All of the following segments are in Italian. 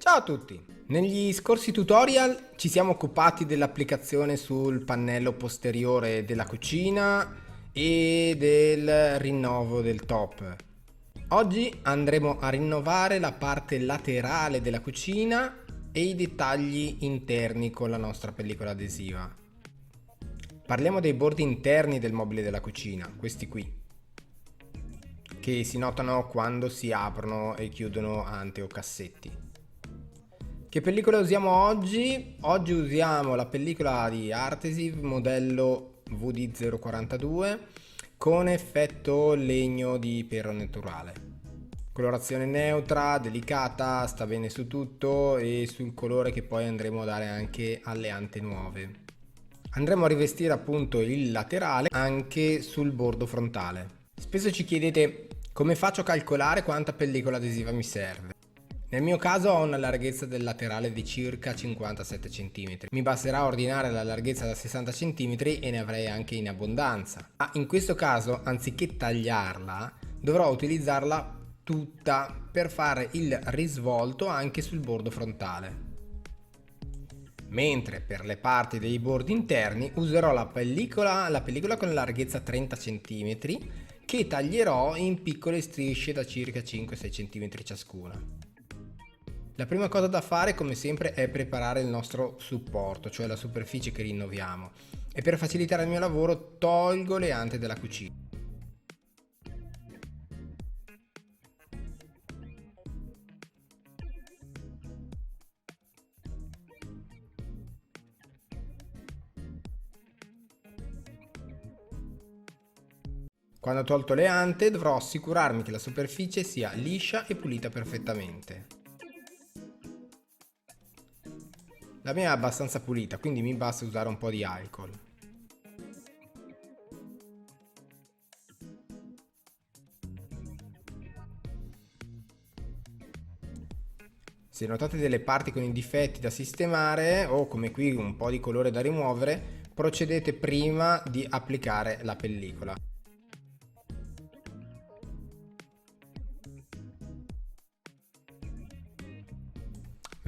Ciao a tutti! Negli scorsi tutorial ci siamo occupati dell'applicazione sul pannello posteriore della cucina e del rinnovo del top. Oggi andremo a rinnovare la parte laterale della cucina e i dettagli interni con la nostra pellicola adesiva. Parliamo dei bordi interni del mobile della cucina, questi qui, che si notano quando si aprono e chiudono ante o cassetti. Che pellicola usiamo oggi? Oggi usiamo la pellicola di Artesiv modello VD042 con effetto legno di perro naturale. Colorazione neutra, delicata, sta bene su tutto e sul colore che poi andremo a dare anche alle ante nuove. Andremo a rivestire appunto il laterale anche sul bordo frontale. Spesso ci chiedete come faccio a calcolare quanta pellicola adesiva mi serve. Nel mio caso ho una larghezza del laterale di circa 57 cm. Mi basterà ordinare la larghezza da 60 cm e ne avrei anche in abbondanza. Ma in questo caso, anziché tagliarla, dovrò utilizzarla tutta per fare il risvolto anche sul bordo frontale. Mentre per le parti dei bordi interni userò la pellicola con larghezza 30 cm che taglierò in piccole strisce da circa 5-6 cm ciascuna. La prima cosa da fare, come sempre, è preparare il nostro supporto, cioè la superficie che rinnoviamo. E per facilitare il mio lavoro tolgo le ante della cucina. Quando ho tolto le ante dovrò assicurarmi che la superficie sia liscia e pulita perfettamente. La mia è abbastanza pulita, quindi mi basta usare un po' di alcol. Se notate delle parti con i difetti da sistemare o come qui un po' di colore da rimuovere, procedete prima di applicare la pellicola.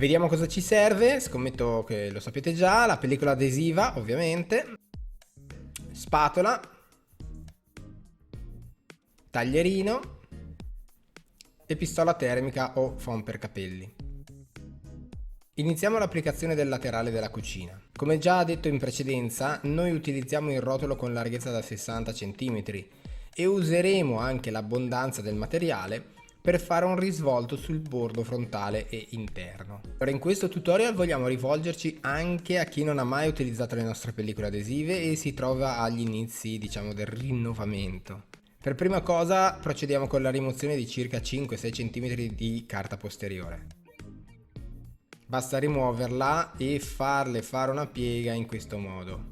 Vediamo cosa ci serve, scommetto che lo sapete già, la pellicola adesiva ovviamente, spatola, taglierino e pistola termica o foam per capelli. Iniziamo l'applicazione del laterale della cucina. Come già detto in precedenza, noi utilizziamo il rotolo con larghezza da 60 cm e useremo anche l'abbondanza del materiale per fare un risvolto sul bordo frontale e interno. Allora, in questo tutorial vogliamo rivolgerci anche a chi non ha mai utilizzato le nostre pellicole adesive e si trova agli inizi, diciamo, del rinnovamento. Per prima cosa procediamo con la rimozione di circa 5-6 cm di carta posteriore. Basta rimuoverla e farle fare una piega in questo modo.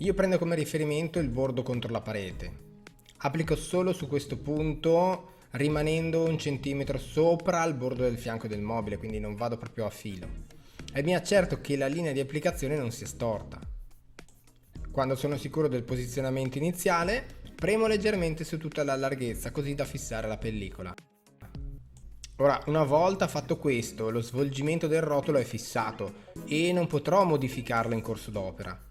Io prendo come riferimento il bordo contro la parete. Applico solo su questo punto rimanendo 1 centimetro sopra il bordo del fianco del mobile, quindi non vado proprio a filo. E mi accerto che la linea di applicazione non sia storta. Quando sono sicuro del posizionamento iniziale, premo leggermente su tutta la larghezza così da fissare la pellicola. Ora, una volta fatto questo, lo svolgimento del rotolo è fissato e non potrò modificarlo in corso d'opera.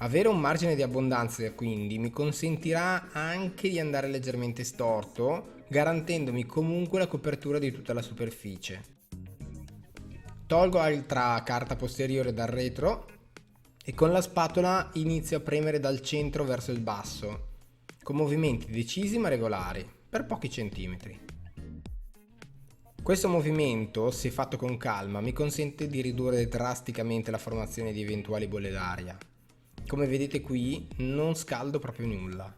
Avere un margine di abbondanza quindi mi consentirà anche di andare leggermente storto, garantendomi comunque la copertura di tutta la superficie. Tolgo altra carta posteriore dal retro e con la spatola inizio a premere dal centro verso il basso, con movimenti decisi ma regolari, per pochi centimetri. Questo movimento, se fatto con calma, mi consente di ridurre drasticamente la formazione di eventuali bolle d'aria. Come vedete qui non scaldo proprio nulla.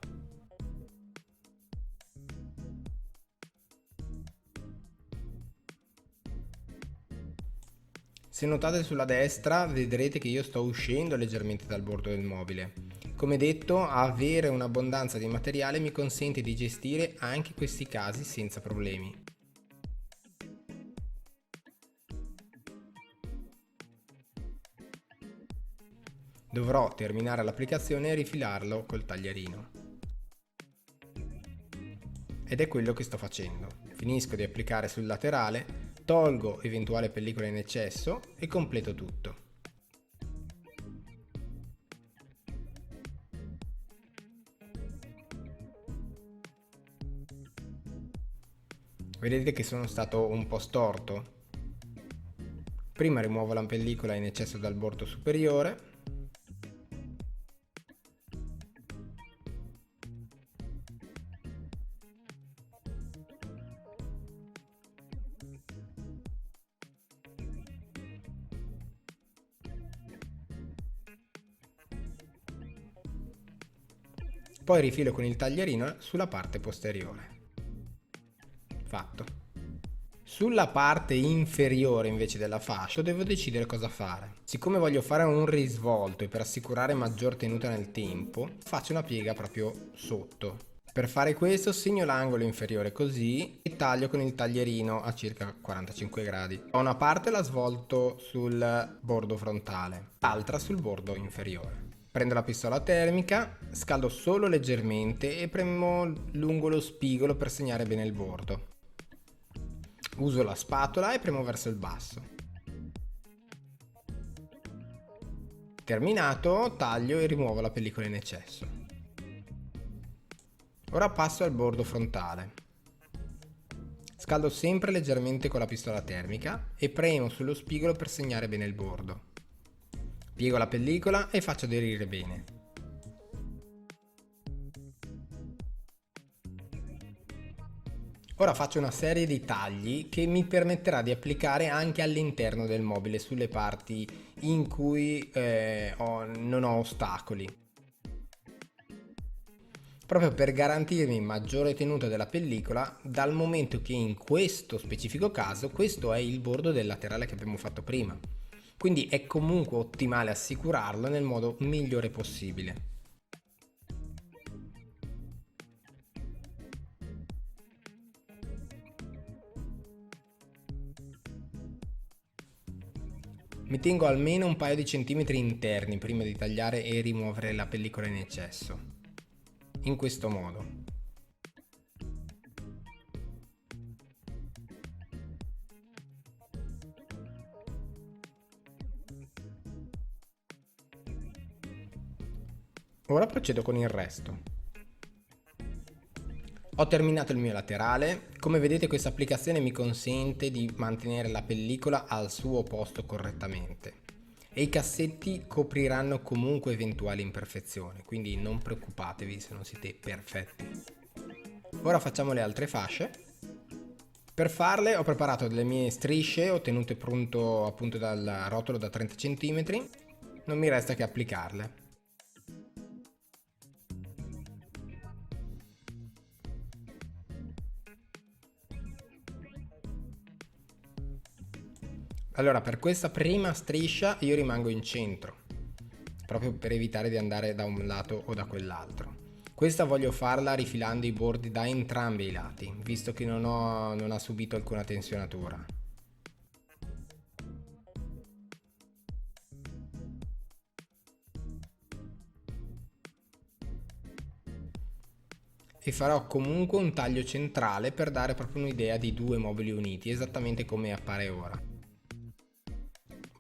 Se notate sulla destra vedrete che io sto uscendo leggermente dal bordo del mobile. Come detto, avere un'abbondanza di materiale mi consente di gestire anche questi casi senza problemi. Dovrò terminare l'applicazione e rifilarlo col taglierino. Ed è quello che sto facendo. Finisco di applicare sul laterale, tolgo eventuale pellicola in eccesso e completo tutto. Vedete che sono stato un po' storto? Prima rimuovo la pellicola in eccesso dal bordo superiore. Poi rifilo con il taglierino sulla parte posteriore. Fatto. Sulla parte inferiore invece della fascia devo decidere cosa fare. Siccome voglio fare un risvolto e per assicurare maggior tenuta nel tempo, faccio una piega proprio sotto. Per fare questo segno l'angolo inferiore così e taglio con il taglierino a circa 45 gradi. Una parte la svolto sul bordo frontale, l'altra sul bordo inferiore. Prendo la pistola termica, scaldo solo leggermente e premo lungo lo spigolo per segnare bene il bordo. Uso la spatola e premo verso il basso. Terminato, taglio e rimuovo la pellicola in eccesso. Ora passo al bordo frontale. Scaldo sempre leggermente con la pistola termica e premo sullo spigolo per segnare bene il bordo. Piego la pellicola e faccio aderire bene. Ora faccio una serie di tagli che mi permetterà di applicare anche all'interno del mobile sulle parti in cui non ho ostacoli. Proprio per garantirmi maggiore tenuta della pellicola, dal momento che in questo specifico caso questo è il bordo del laterale che abbiamo fatto prima. Quindi è comunque ottimale assicurarlo nel modo migliore possibile. Mi tengo almeno un paio di centimetri interni prima di tagliare e rimuovere la pellicola in eccesso. In questo modo. Ora procedo con il resto. Ho terminato il mio laterale. Come vedete questa applicazione mi consente di mantenere la pellicola al suo posto correttamente e i cassetti copriranno comunque eventuali imperfezioni, quindi non preoccupatevi se non siete perfetti. Ora facciamo le altre fasce. Per farle ho preparato delle mie strisce ottenute pronto appunto dal rotolo da 30 cm. Non mi resta che applicarle. Allora, per questa prima striscia io rimango in centro, proprio per evitare di andare da un lato o da quell'altro. Questa voglio farla rifilando i bordi da entrambi i lati, visto che non ha subito alcuna tensionatura. E farò comunque un taglio centrale per dare proprio un'idea di due mobili uniti, esattamente come appare ora.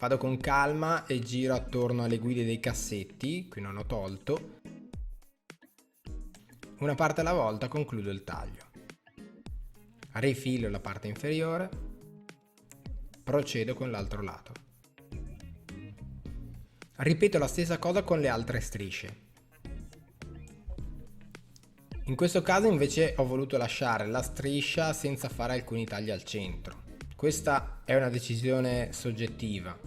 Vado con calma e giro attorno alle guide dei cassetti, qui non ho tolto. Una parte alla volta concludo il taglio. Rifilo la parte inferiore. Procedo con l'altro lato. Ripeto la stessa cosa con le altre strisce. In questo caso invece ho voluto lasciare la striscia senza fare alcuni tagli al centro. Questa è una decisione soggettiva.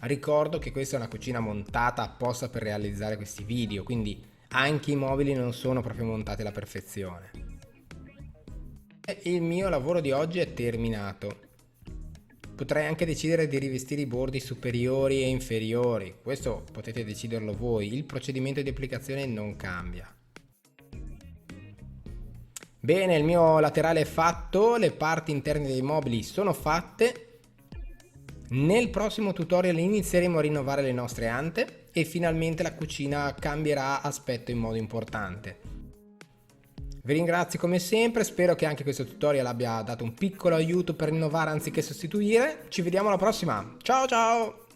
Ricordo che questa è una cucina montata apposta per realizzare questi video, quindi anche i mobili non sono proprio montati alla perfezione. E il mio lavoro di oggi è terminato. Potrei anche decidere di rivestire i bordi superiori e inferiori, questo potete deciderlo voi, il procedimento di applicazione non cambia. Bene, il mio laterale è fatto, le parti interne dei mobili sono fatte. Nel prossimo tutorial inizieremo a rinnovare le nostre ante e finalmente la cucina cambierà aspetto in modo importante. Vi ringrazio come sempre, spero che anche questo tutorial abbia dato un piccolo aiuto per innovare anziché sostituire. Ci vediamo alla prossima, ciao ciao!